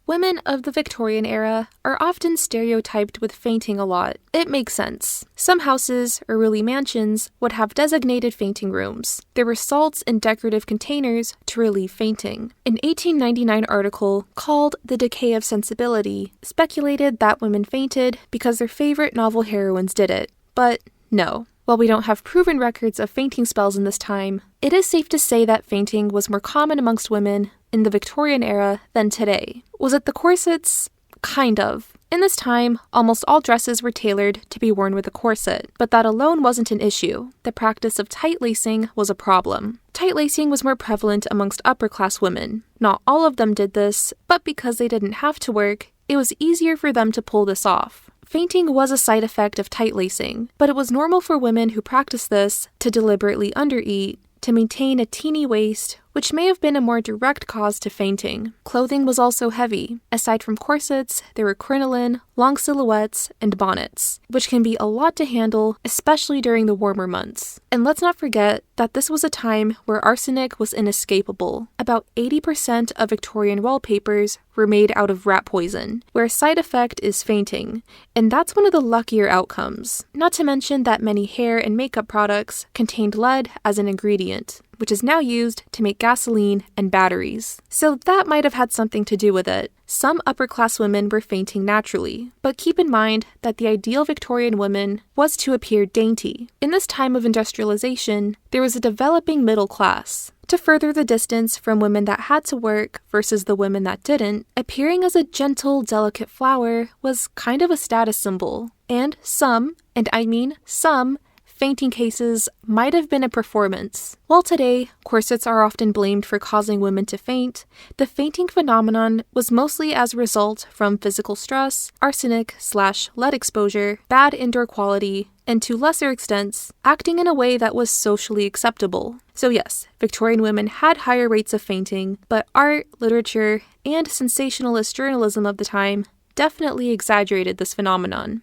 Women of the Victorian era are often stereotyped with fainting a lot. It makes sense. Some houses, or really mansions, would have designated fainting rooms. There were salts in decorative containers to relieve fainting. An 1899 article called The Decay of Sensibility speculated that women fainted because their favorite novel heroines did it. But no. While we don't have proven records of fainting spells in this time, it is safe to say that fainting was more common amongst women in the Victorian era than today. Was it the corsets? Kind of. In this time, almost all dresses were tailored to be worn with a corset, but that alone wasn't an issue. The practice of tight lacing was a problem. Tight lacing was more prevalent amongst upper-class women. Not all of them did this, but because they didn't have to work, it was easier for them to pull this off. Fainting was a side effect of tight lacing, but it was normal for women who practiced this to deliberately undereat, to maintain a teeny waist, which may have been a more direct cause to fainting. Clothing was also heavy. Aside from corsets, there were crinoline, long silhouettes, and bonnets, which can be a lot to handle, especially during the warmer months. And let's not forget that this was a time where arsenic was inescapable. About 80% of Victorian wallpapers were made out of rat poison, where a side effect is fainting, and that's one of the luckier outcomes. Not to mention that many hair and makeup products contained lead as an ingredient, which is now used to make gasoline and batteries. So that might have had something to do with it. Some upper-class women were fainting naturally, but keep in mind that the ideal Victorian woman was to appear dainty. In this time of industrialization, there was a developing middle class. To further the distance from women that had to work versus the women that didn't, appearing as a gentle, delicate flower was kind of a status symbol. And some, and I mean some, fainting cases might have been a performance. While today, corsets are often blamed for causing women to faint, the fainting phenomenon was mostly as a result from physical stress, arsenic/lead exposure, bad indoor quality, and to lesser extents, acting in a way that was socially acceptable. So yes, Victorian women had higher rates of fainting, but art, literature, and sensationalist journalism of the time definitely exaggerated this phenomenon.